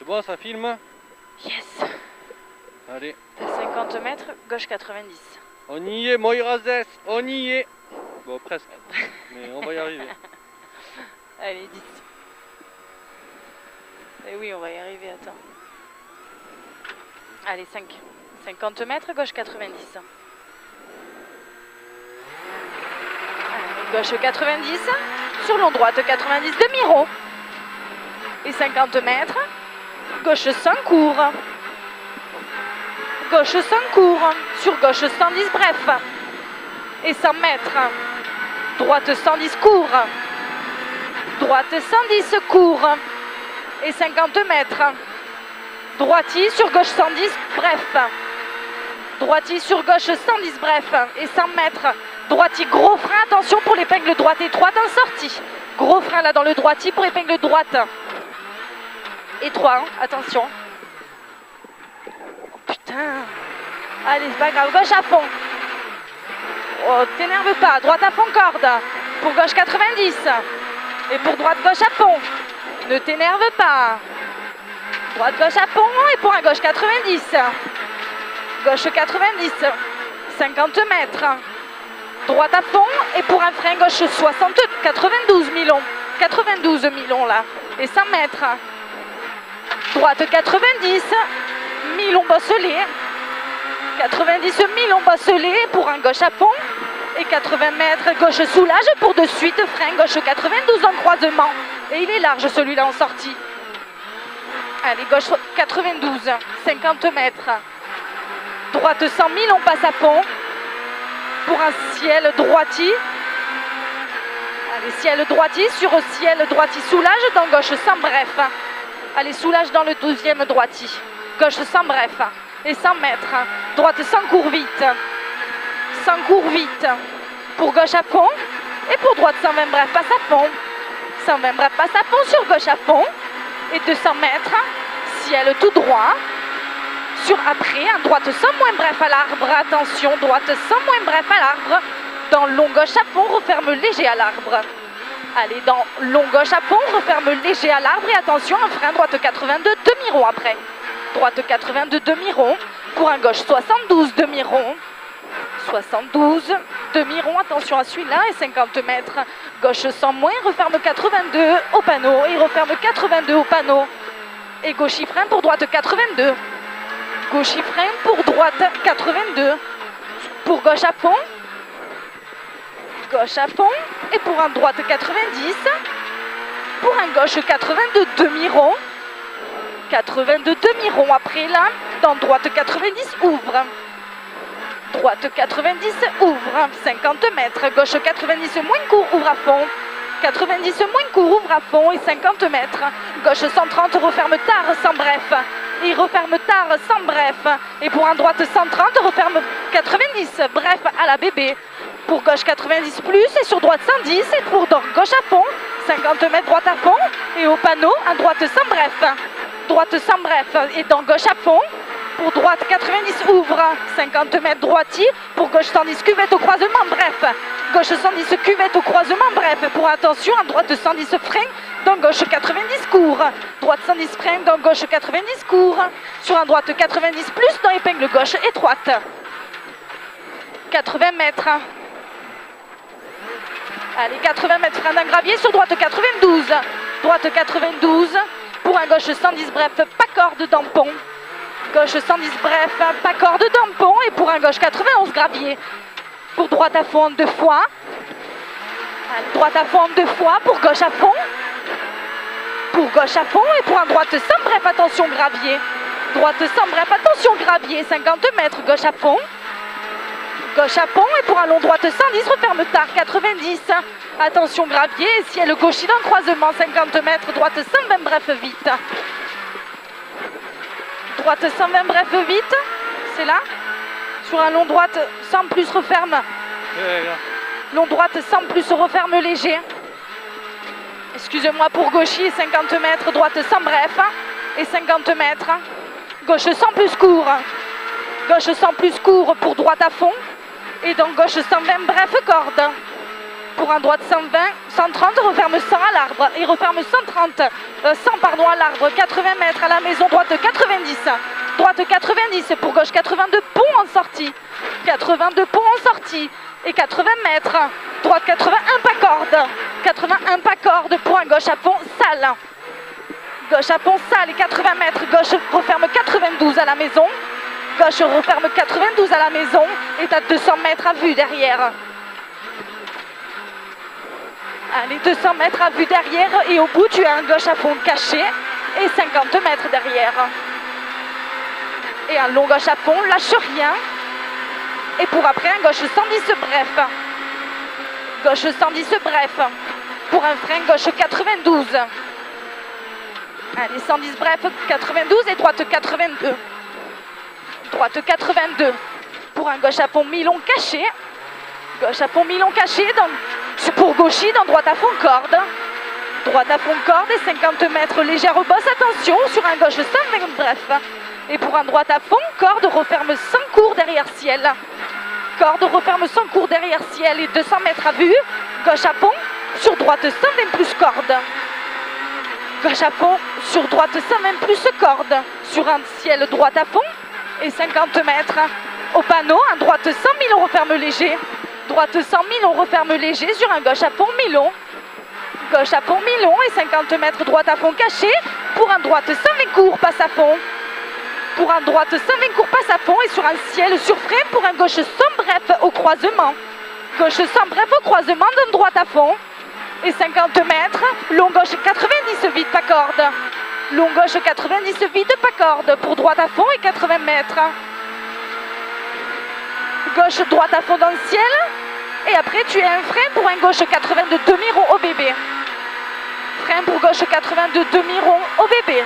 bon, ça filme? Yes. Allez. T'as 50 mètres, gauche 90. On y est, Moirazès, on y est. Bon, presque, mais on va y arriver. Allez, 10. Eh oui, on va y arriver, attends. Allez, 5. 50 mètres, gauche 90. Allez, gauche 90, sur long droite 90, demi-rond. Et 50 mètres, gauche 100 court. Gauche 100 court, sur gauche 110 bref. Et 100 mètres, droite 110 court. Droite 110 court. Et 50 mètres. Droitier sur gauche 110 bref. Droitier sur gauche 110 bref. Et 100 mètres. Droitier gros frein, attention pour l'épingle droite étroite en sortie. Gros frein là dans le droitier pour épingle droite. Étroit, hein, attention. Oh, putain. Allez, c'est pas grave, gauche à fond. Oh, t'énerve pas, droite à fond corde. Pour gauche 90. Et pour droite gauche à fond. Ne t'énerve pas. Droite gauche à fond et pour un gauche 90. Gauche 90. 50 mètres. Droite à fond et pour un frein gauche 60, 92 milons. 92 milons là. Et 100 mètres. Droite 90. Milons bosselé. 90 milons bosselé pour un gauche à fond. Et 80 mètres gauche soulage pour de suite frein gauche 92 en croisement. Et il est large celui-là en sortie. Allez, gauche 92, 50 mètres. Droite 100 000, on passe à fond. Pour un ciel droitier. Allez, ciel droitier sur ciel droitier soulage dans gauche 100 bref. Allez, soulage dans le deuxième droitier. Gauche 100 bref. Et 100 mètres. Droite 100 court vite. 100 court vite. Pour gauche à fond. Et pour droite 120 bref, passe à fond. 120 bref, passe à fond sur gauche à fond. Et 200 mètres. Ciel tout droit. Sur après, un droite 100 moins bref à l'arbre. Attention, droite 100 moins bref à l'arbre. Dans long gauche à fond, referme léger à l'arbre. Allez, dans long gauche à fond, referme léger à l'arbre. Et attention, un frein droite 82, demi-rond après. Droite 82, demi-rond. Pour un gauche 72, demi-rond. 72, demi-rond, attention à celui-là. Et 50 mètres, gauche 100 moins, referme 82 au panneau. Et referme 82 au panneau. Et gauche frein pour droite 82. Gauche frein pour droite 82. Pour gauche à fond. Gauche à fond. Et pour un droite 90. Pour un gauche 82 demi-rond. 82 demi-rond après là. Dans droite 90 ouvre. Droite 90 ouvre. 50 mètres. Gauche 90 moins court ouvre à fond. 90 moins court ouvre à fond et 50 mètres. Gauche 130 referme tard sans bref. Et referme tard sans bref. Et pour un droite 130 referme 90 bref à la bébé. Pour gauche 90 plus et sur droite 110 et pour gauche à fond. 50 mètres droite à fond et au panneau un droite sans bref. Droite sans bref et dans gauche à fond. Pour droite 90 ouvre. 50 mètres droitier. Pour gauche 110 cuvette au croisement bref. Gauche 110 cuvette au croisement bref. Pour attention à droite 110 frein. Dans gauche 90 court. Droite 110 frein. Dans gauche 90 court. Sur un droite 90 plus dans épingle gauche étroite. 80 mètres. Allez, 80 mètres frein d'un gravier sur droite 92. Droite 92. Pour un gauche 110 bref, pas corde dans pont. Gauche 110 bref, pas corde dans pont. Et pour un gauche 91 gravier. Pour droite à fond 2 fois. Allez, droite à fond 2 fois. Pour gauche à fond. Pour gauche à fond. Et pour un droite 100 bref, attention gravier. Droite 100 bref, attention gravier. 50 mètres, gauche à fond. Gauche à fond. Et pour un long droite 110, referme tard 90. Attention gravier. Et ciel gauche dans le croisement 50 mètres. Droite 120 bref, vite. Droite 120 bref, vite. C'est là. Sur un long droite 100 plus referme. Long droite 100 plus referme léger. Excusez-moi pour gaucher 50 mètres. Droite 100 bref. Et 50 mètres. Gauche 100 plus court. Gauche 100 plus court pour droite à fond. Et dans gauche 120 bref corde. pour un droite 120, 130, referme 100 à l'arbre et referme 130, 100 pardon à l'arbre, 80 mètres à la maison, droite 90, droite 90 pour gauche 82, pont en sortie, 82 pont en sortie et 80 mètres, droite 81 pas corde, 81 pas corde pour un gauche à fond, salle, gauche à fond, salle et 80 mètres, gauche referme 92 à la maison, gauche referme 92 à la maison et t'as 200 mètres à vue derrière. Allez, 200 mètres à vue derrière et au bout tu as un gauche à fond caché et 50 mètres derrière. Et un long gauche à fond, lâche rien. Et pour après un gauche 110 bref. Gauche 110 bref. Pour un frein gauche 92. Allez, 110 bref, 92 et droite 82. Droite 82. Pour un gauche à fond mi-long caché. Gauche à fond mi-long caché pour gauchis dans droite à fond corde. Droite à fond corde et 50 mètres légère bosse, attention sur un gauche 120 bref. Et pour un droite à fond, corde referme 100 cours derrière ciel. Corde referme 100 cours derrière ciel et 200 mètres à vue. Gauche à fond, sur droite 120 plus corde. Gauche à fond, sur droite 120 plus corde. Sur un ciel droite à fond et 50 mètres. Au panneau, un droite 100 000, on referme léger. Droite 100 000, on referme léger sur un gauche à fond mi-long. Gauche à fond mi-long et 50 mètres droite à fond caché. Pour un droite 120 cours, passe à fond. Pour un droite 120 cours, passe à fond et sur un ciel sur frein pour un gauche 100 bref au croisement. Gauche 100 bref au croisement d'un droite à fond. Et 50 mètres, long gauche 90 vide pas corde. Long gauche 90 vide pas corde pour droite à fond et 80 mètres. Gauche droite à fond dans le ciel. Et après tu as un frein pour un gauche 82 demi-rond au bébé. Frein pour gauche 82 demi-rond au bébé.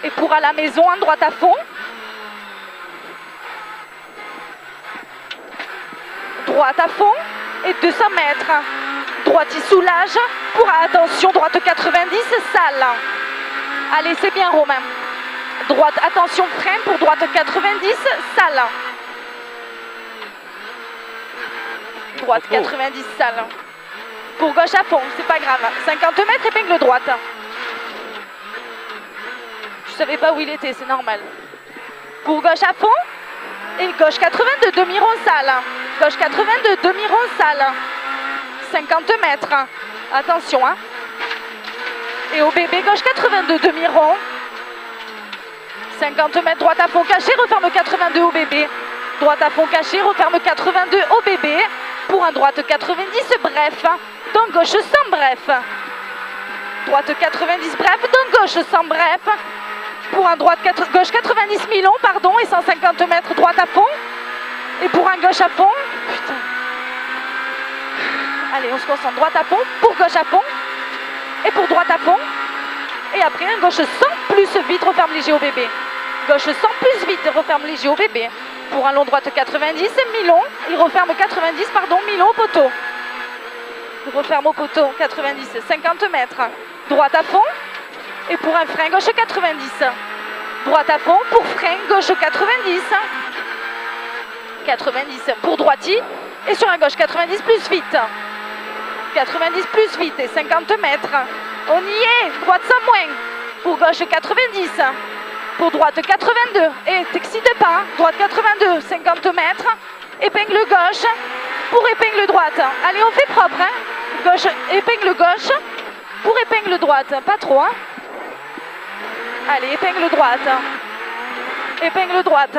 Et pour à la maison, un droite à fond. Droite à fond et 200 mètres. Droite il soulage. Pour attention, droite 90, salle. Allez, c'est bien Romain. Droite, attention, frein pour droite 90, salle. Droite 90, salle. Pour gauche à fond, c'est pas grave. 50 mètres, épingle droite. Je savais pas où il était, c'est normal. Pour gauche à fond. Et gauche 82, demi-rond, salle. Gauche 82, demi-rond, salle. 50 mètres. Attention, hein. Et au bébé, gauche 82, demi-rond. 50 mètres, droite à fond caché, referme 82 au bébé. Droite à fond caché, referme 82 au bébé. Pour un droite 90, bref. Donc gauche 100, bref. Droite 90, bref. Donc gauche 100, bref. Pour un droite gauche 90 mi-long, pardon, et 150 mètres droite à fond. Et pour un gauche à fond, putain. Allez, on se concentre. Droite à fond, pour gauche à fond. Et pour droite à fond. Et après, un gauche 100 plus vite, referme léger au bébé. Gauche 100 plus vite, referme léger au bébé. Pour un long droite 90, mi-long. Il referme 90, pardon, mi-long au poteau. Il referme au poteau, 90, 50 mètres. Droite à fond. Et pour un frein, gauche 90. Droite à fond, pour frein, gauche 90. 90 pour droiti. Et sur un gauche 90 plus vite. 90 plus vite et 50 mètres. On y est, droite 100 moins. Pour gauche 90. Pour droite 82. Et t'excite pas, droite 82, 50 mètres. Épingle gauche. Pour épingle droite. Allez, on fait propre. Hein. Gauche, épingle gauche. Pour épingle droite. Pas trop. Hein. Allez, épingle droite. Épingle droite.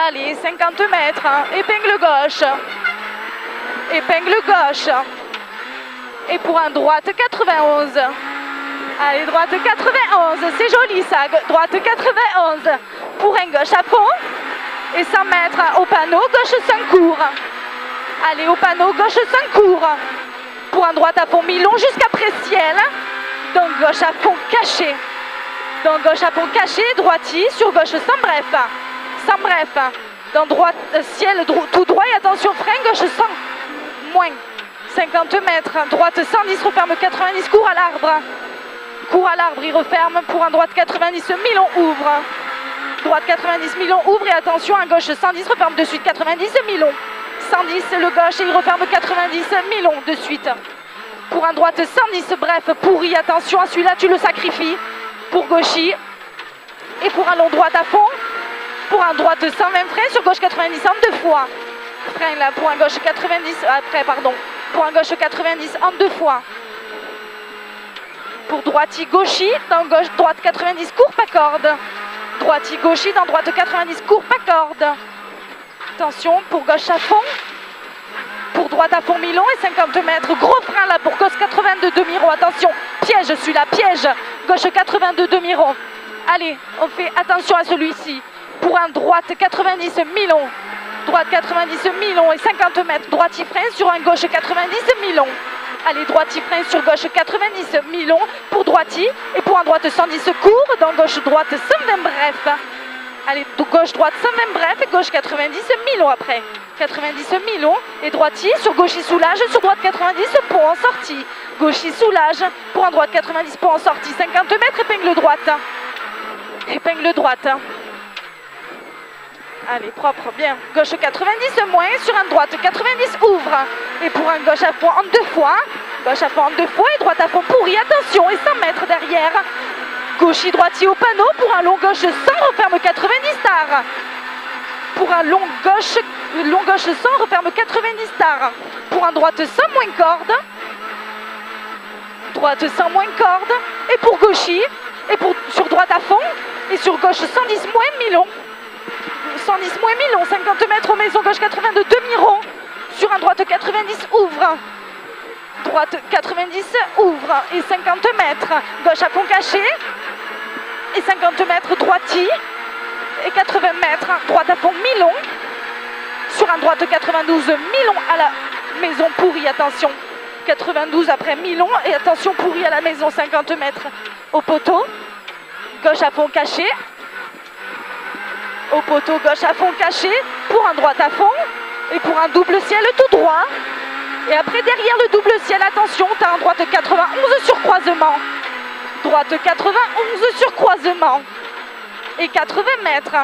Allez, 50 mètres. Épingle gauche. Épingle gauche. Et pour un droite 91. Allez, droite 91. C'est joli ça. Droite 91. Pour un gauche à fond. Et 100 mètres au panneau. Gauche 100 cours. Allez, au panneau. Gauche 100 cours. Pour un droite à fond mi-long jusqu'après ciel. Donc gauche à fond caché. Donc gauche à fond caché. Droiti sur gauche 100 bref. 100 bref. Dans droite, ciel tout droit. Et attention, frein. Gauche 100 moins. 50 mètres. Droite 110. Referme 90. Cours à l'arbre. Cours à l'arbre. Il referme. Pour un droite 90. Mi-long ouvre. Droite 90. Mi-long ouvre. Et attention, un gauche 110. Referme de suite 90. Mi-long. 110, le gauche et il referme 90, mi-long de suite. Pour un droite 110, bref, pourri, attention à celui-là, tu le sacrifies. Pour gauchy. Et pour un long droite à fond. Pour un droite 120 frein sur gauche 90 en 2 fois. Frein là pour un gauche 90, après pardon. Pour un gauche 90 en 2 fois. Pour droiti gauchy, dans gauche droite 90 court pas corde. Droiti gauchy, dans droite 90 court pas corde. Attention pour gauche à fond. Pour droite à fond mi-long et 50 mètres. Gros frein là pour gauche 82 demi-rond. Attention, piège celui-là, piège. Gauche 82 demi-rond. Allez, on fait attention à celui-ci. Pour un droite 90 mi-long. Droite 90 mi-long et 50 mètres. Droiti frein sur un gauche 90 mi-long. Allez, droiti frein sur gauche 90 mi-long pour droiti. Et pour un droite 110 court. Dans gauche droite 120 bref. Allez, gauche droite 120 bref et gauche 90 mi-long après. 90 mi-long et droiti sur gauchy soulage, sur droite 90 pont en sortie. Gauchy soulage pour un droite 90 pont en sortie. 50 mètres, épingle droite. Épingle droite. Allez, propre, bien. Gauche 90 moins, sur un droite 90 ouvre. Et pour un gauche à fond en 2 fois. Gauche à fond en 2 fois et droite à fond pourri. Attention, et 100 mètres derrière. Gauchy droiti au panneau pour un long gauche 100, referme 90 stars. Pour un long gauche 100, referme 90 stars. Pour un droite 100 moins corde. Droite 100 moins corde. Et pour gauchy, et pour sur droite à fond. Et sur gauche 110 moins mi-long. 110 moins mi-long, 50 mètres aux maisons, gauche 82 demi-rond. Sur un droite 90 ouvre. Droite 90 ouvre et 50 mètres. Gauche à fond caché. Et 50 mètres droiti. Et 80 mètres, droite à fond mi-long. Sur un droite 92 mi-long à la maison pourri, attention. 92 après mi-long et attention pourri à la maison, 50 mètres au poteau. Gauche à fond caché. Au poteau, gauche à fond caché. Pour un droite à fond. Et pour un double ciel tout droit. Et après derrière le double ciel, attention, tu as un droite 91 sur croisement. Droite 91 sur croisement. Et 80 mètres.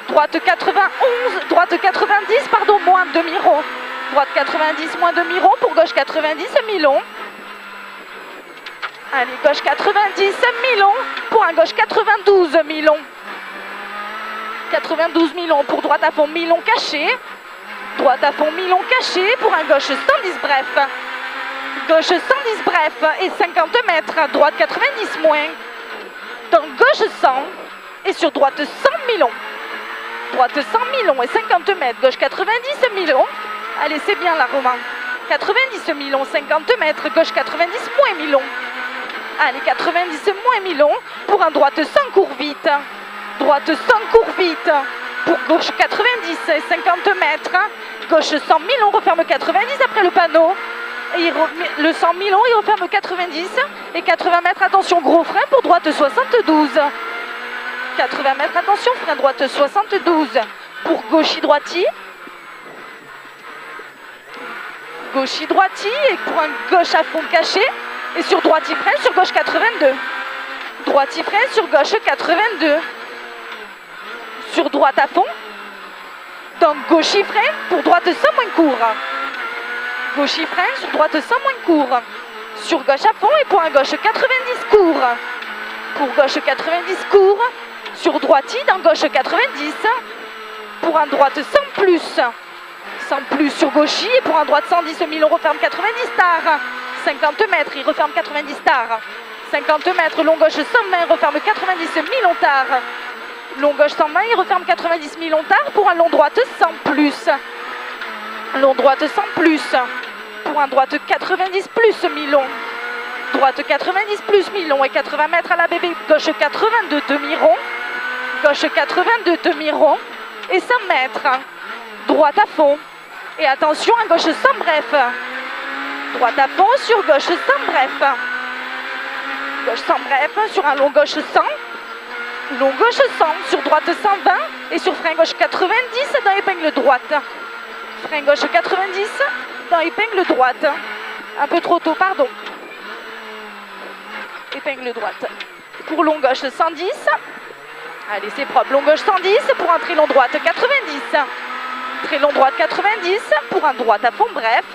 Droite 91, droite 90, pardon, moins demi-rond. Droite 90, moins demi-rond pour gauche 90, mi-long. Allez, gauche 90, mi-long pour un gauche 92, mi-long. 92 mi-long pour droite à fond, mi-long caché. Droite à fond, mi-long caché pour un gauche 110 bref. Gauche 110 bref et 50 mètres. Droite 90 moins. Donc gauche 100 et sur droite 100 mi-long. Droite 100 mi-long et 50 mètres. Gauche 90 mi-long. Allez, c'est bien là, Romain. 90 mi-long, 50 mètres. Gauche 90 moins mi-long. Allez, 90 moins mi-long pour un droite 100 court vite. Droite 100 court vite. Pour gauche 90 et 50 mètres. Gauche 100 mi-long, referme 90 après le panneau. Et le 100 mi-long, il referme 90 et 80 mètres, attention, gros frein pour droite 72. 80 mètres, attention, frein droite 72. Pour gauchy droiti. Gauchy droiti et pour un gauche à fond caché. Et sur droiti frein sur gauche 82. Droiti frein sur gauche 82. Sur droite à fond. Donc gauchy frein pour droite 100 moins court. Gauchy frein sur droite 100 moins court. Sur gauche à fond et pour un gauche 90 court. Pour gauche 90 court. Sur droiti dans gauche 90. Pour un droite 100 plus. 100 plus sur gauchy et pour un droite 110 mi-long referme 90 stars. 50 mètres, il referme 90 stars. 50 mètres, long gauche 120, referme 90 mi-long tard. Long gauche 120, il referme 90 mi-long tard pour un long droite 100 plus. Long droite 100 plus. Pour un droite 90 plus mi-long. Droite 90 plus mi-long et 80 mètres à la bébé. Gauche 82 demi-rond. Gauche 82 demi-rond. Et 100 mètres. Droite à fond. Et attention, à gauche 100 bref. Droite à fond sur gauche 100 bref. Gauche 100 bref sur un long gauche 100. Long gauche 100 sur droite 120 et sur frein gauche 90 dans épingle droite. Frein gauche 90 dans épingle droite. Un peu trop tôt, pardon. Épingle droite. Pour long gauche 110. Allez, c'est propre. Long gauche 110 pour un trilon droite 90. Très long droite 90 pour un droite à fond bref.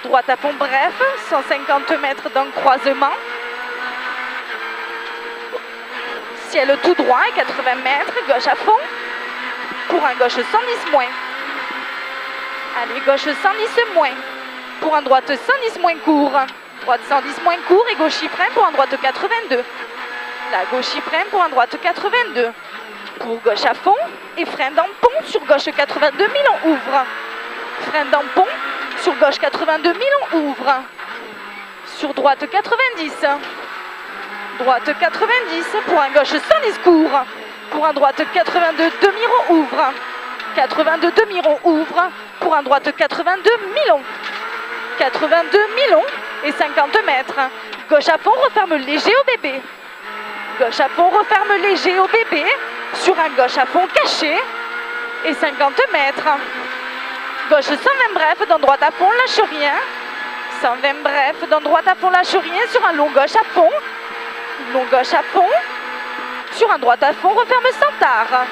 Droite à fond bref, 150 mètres d'un croisement. Ciel tout droit et 80 mètres, gauche à fond. Pour un gauche 110 moins. Allez, gauche 110 moins. Pour un droite 110 moins court. Droite 110 moins court et gauche frein pour un droite 82. La gauche frein pour un droite 82. Pour gauche à fond et frein d'ampon sur gauche 82 000 on ouvre. Frein d'ampon sur gauche 82 000 on ouvre. Sur droite 90. Droite 90 pour un gauche 110 court. Pour un droite 82 demi on ouvre. 82 demi on ouvre. Pour un droite 82 000 on. 82 000 on et 50 mètres. Gauche à fond, referme léger au bébé. Gauche à fond, referme léger au bébé. Sur un gauche à fond caché et 50 mètres. Gauche 120 bref, dans droite à fond, lâche rien. 120 bref, dans droite à fond, lâche rien. Sur un long gauche à fond. Long gauche à fond. Sur un droite à fond, referme sans tard.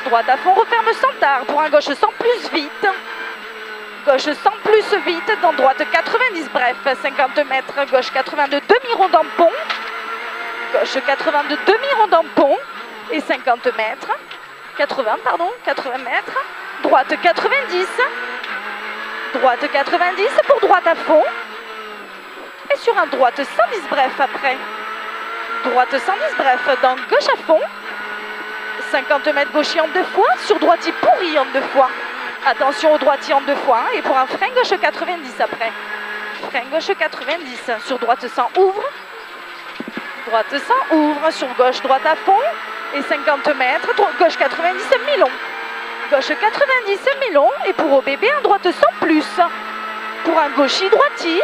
Droite à fond, referme sans tard. Pour un gauche 100 plus vite. Gauche 100 plus vite, dans droite 90 bref, 50 mètres. Gauche 82 demi-rond d'ampon. Gauche 82 demi-rond d'ampon et 50 mètres. 80 mètres. Droite 90. Droite 90 pour droite à fond. Et sur un droite 110 bref après. Droite 110 bref dans gauche à fond. 50 mètres gauchis en deux fois. Sur droitier pourri en deux fois. Attention au droitier en deux fois. Et pour un frein gauche 90 après. Frein gauche 90. Sur droite 100 ouvre. Droite 100 ouvre. Sur gauche droite à fond. Et 50 mètres. Gauche 90 mi-long. Gauche 90 mi-long. Et pour au bébé un droite 100 plus. Pour un gauchis droitier.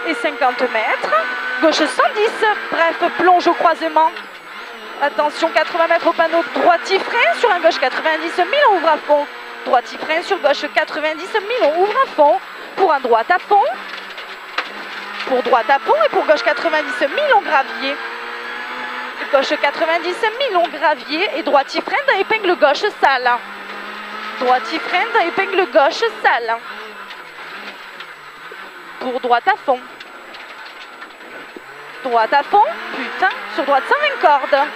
Et 50 mètres. Gauche 110. Bref, plonge au croisement. Attention, 80 mètres au panneau. Droitier frein sur un gauche 90 mi-long ouvre à fond. Droitier frein sur gauche 90 mi-long ouvre à fond. Pour un droite à fond. Pour droite à fond et pour gauche 90 mi-long gravier. Gauche 90 mi-long gravier et droitier frein dans épingle gauche sale. Droitier frein dans épingle gauche sale. Pour droite à fond. Droite à fond, putain, sur droite 120 cordes.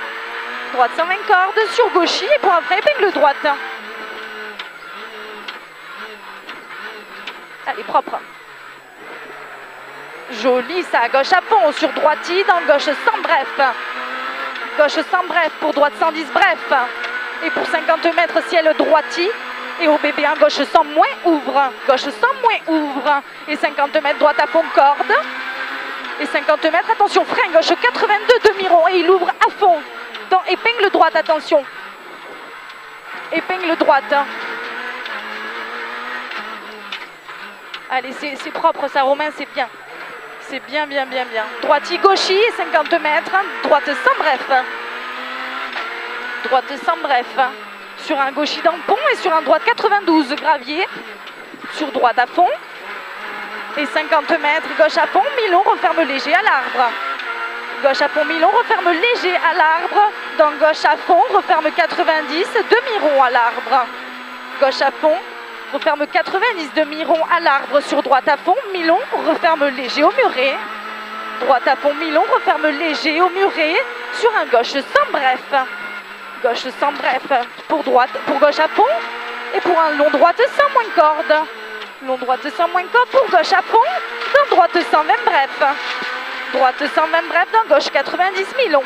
Droite 120 cordes sur gauchis et pour un frein épingle droite. Allez, propre. Joli ça, gauche à fond sur droitier dans gauche 100 bref. Gauche 100 bref pour droite 110 bref. Et pour 50 mètres ciel droitier. Et au bébé en gauche 100 moins ouvre. Gauche 100 moins ouvre. Et 50 mètres droite à fond corde. Et 50 mètres, attention, frein gauche 82 demi-rond. Et il ouvre à fond. Dans épingle droite, attention. Épingle droite. Allez, c'est propre ça, Romain, c'est bien. C'est bien, bien, bien, bien. Droitier gauchis et 50 mètres. Droite 100 bref. Droite 100 bref. Sur un gauchis d'ampon et sur un droite 92 gravier. Sur droite à fond. Et 50 mètres, gauche à fond, mi-long, referme léger à l'arbre. Gauche à fond, mi-long, referme léger à l'arbre. Dans gauche à fond, referme 90, demi-rond à l'arbre. Gauche à fond, referme 90, demi-rond à l'arbre. Sur droite à fond, mi-long, referme léger au muret. Droite à fond, mi-long, referme léger au muret. Sur un gauche sans bref. Gauche sans bref pour droite, pour gauche à fond. Et pour un long droite sans moins corde. Long droite 100 moins corde pour gauche à fond, dans droite 120 bref. Droite 120 bref, dans gauche 90 mi-long.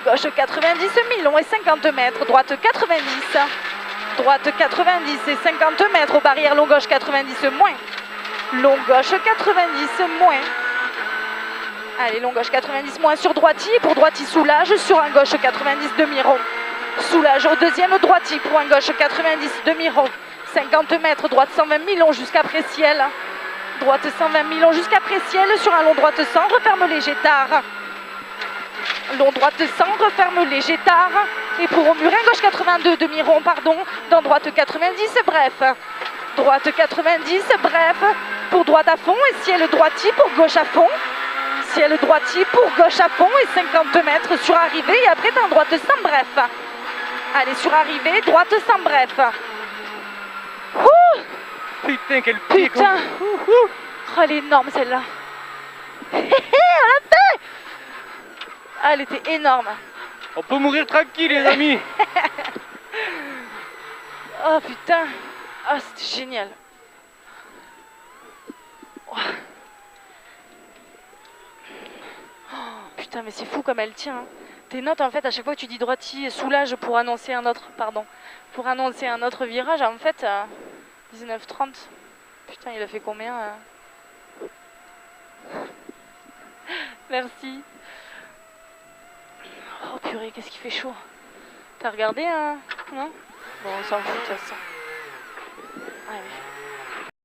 Gauche 90 mi-long et 50 mètres, droite 90. Droite 90 et 50 mètres aux barrières long gauche 90 moins. Long gauche 90 moins. Allez, long gauche 90 moins sur droitier, pour droitier soulage sur un gauche 90 demi-rond. Soulage au deuxième droitier pour un gauche 90 demi-rond. 50 mètres, droite 120 mi-long jusqu'après ciel. Droite 120 mi-long jusqu'après ciel. Sur un long droite 100, referme léger tard. Long droite 100, referme léger tard. Et pour au muret, gauche 82, demi-rond, pardon. Dans droite 90, bref. Droite 90, bref. Pour droite à fond et ciel droitier pour gauche à fond. Ciel droitier pour gauche à fond et 50 mètres sur arrivée. Et après, dans droite 100, bref. Allez, sur arrivée, droite sans bref. Ouh, Putain, quel pied. putain. Oh, elle est énorme celle-là. On l'a fait. Ah, elle était énorme. On peut mourir tranquille, les amis. Oh putain. Ah, c'était génial. Oh. Oh, putain, mais c'est fou comme elle tient. Hein. Tes notes, en fait, à chaque fois que tu dis droitier, soulage pour annoncer un autre, pardon, pour annoncer un autre virage, en fait, 19h30. Putain, il a fait combien Merci. Oh purée, qu'est-ce qu'il fait chaud. T'as regardé, hein? Non? Bon, on s'en fout de toute façon. Allez.